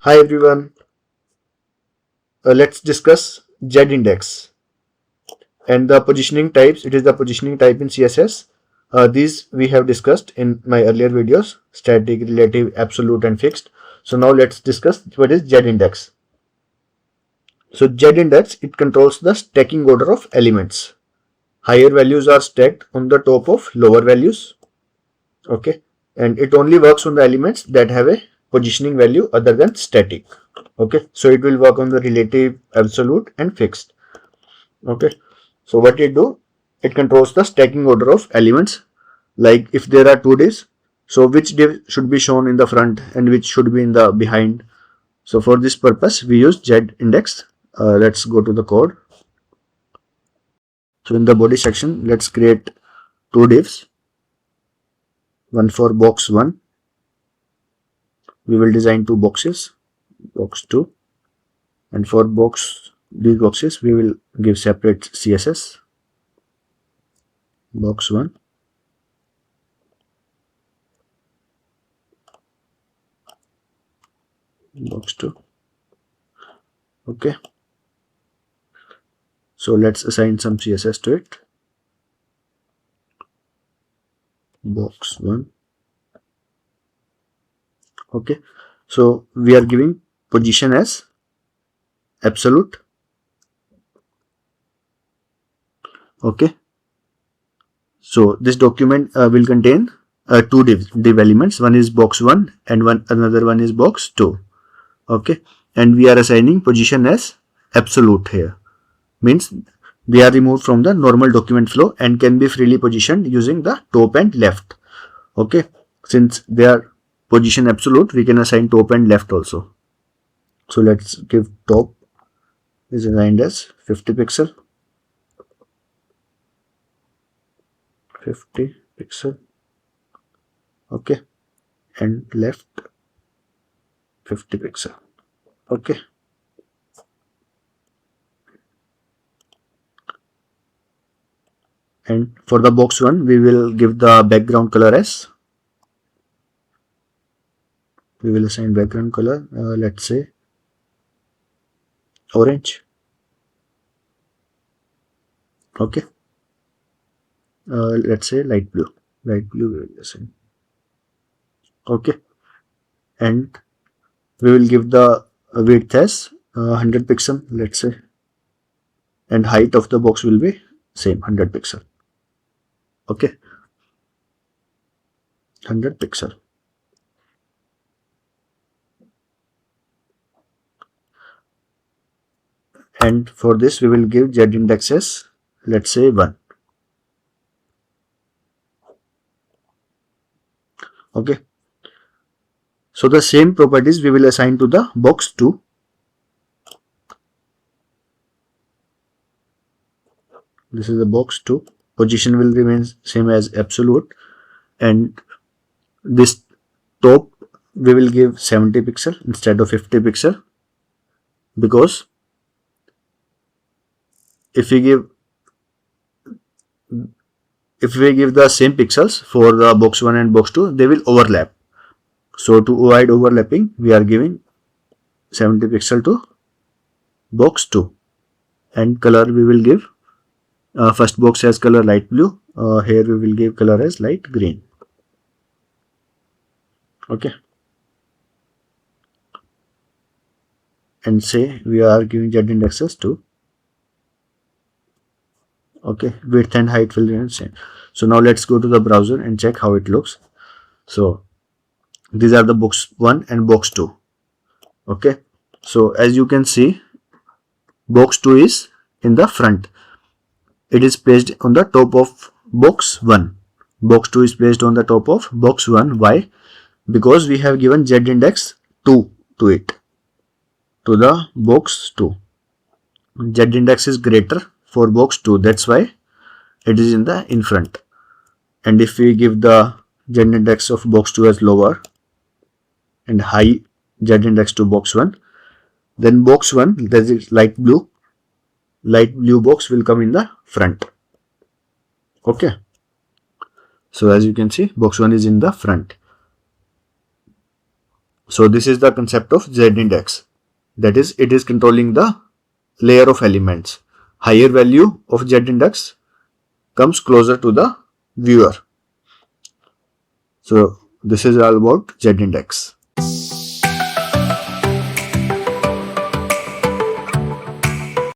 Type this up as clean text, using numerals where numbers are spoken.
Hi everyone, let's discuss Z index and the positioning types. It is the positioning type in CSS. These we have discussed in my earlier videos: static, relative, absolute and fixed. So now let's discuss what is Z index. So Z index, it controls the stacking order of elements. Higher values are stacked on the top of lower values. Okay, and it only works on the elements that have a positioning value other than static. Okay, so it will work on the relative, absolute and fixed. Okay, so what it do, it controls the stacking order of elements. Like if there are two divs, so which div should be shown in the front and which should be in the behind. So for this purpose we use Z index. Let's go to the code. So in the body section, let's create two divs, one for box 1. We will design two boxes, box 2, and for these boxes we will give separate CSS. Box 1, box 2. Okay, so let's assign some CSS to it. Box 1. Okay, so we are giving position as absolute. Okay, so this document will contain two div elements. One is box 1 and another one is box 2. Okay, and we are assigning position as absolute here. Means they are removed from the normal document flow and can be freely positioned using the top and left. Okay, since they are position absolute, we can assign top and left also. So let's give top is assigned as 50 pixel, 50 pixel. Okay, and left 50 pixel. Okay, and for the box 1 we will give the background color as, we will assign background color, let's say orange. Okay, let's say light blue we will assign. Okay, and we will give the width as 100 pixel, let's say, and height of the box will be same 100 pixel. Okay, 100 pixel. And for this we will give Z index as, let's say 1. Okay, so the same properties we will assign to the box 2. This is the box 2. Position will remain same as absolute, and this top we will give 70 pixel instead of 50 pixel, because if we give the same pixels for the box 1 and box 2, they will overlap. So to avoid overlapping, we are giving 70 pixel to box 2, and color we will give, first box has color light blue, here we will give color as light green. Okay, and say we are giving Z indexes to, okay, width and height will remain same. So now let's go to the browser and check how it looks. So these are the box 1 and box 2. Okay, so as you can see, box 2 is in the front. It is placed on the top of box 1. Box 2 is placed on the top of box 1. Why? Because we have given Z index 2 to it, to the box 2. Z index is greater for box 2, that's why it is in front. And if we give the Z index of box 2 as lower and high Z index to box 1, then box 1, that is light blue box will come in the front. Okay, so as you can see, box 1 is in the front. So this is the concept of Z index. That is, it is controlling the layer of elements. Higher value of Z index comes closer to the viewer. So this is all about Z index.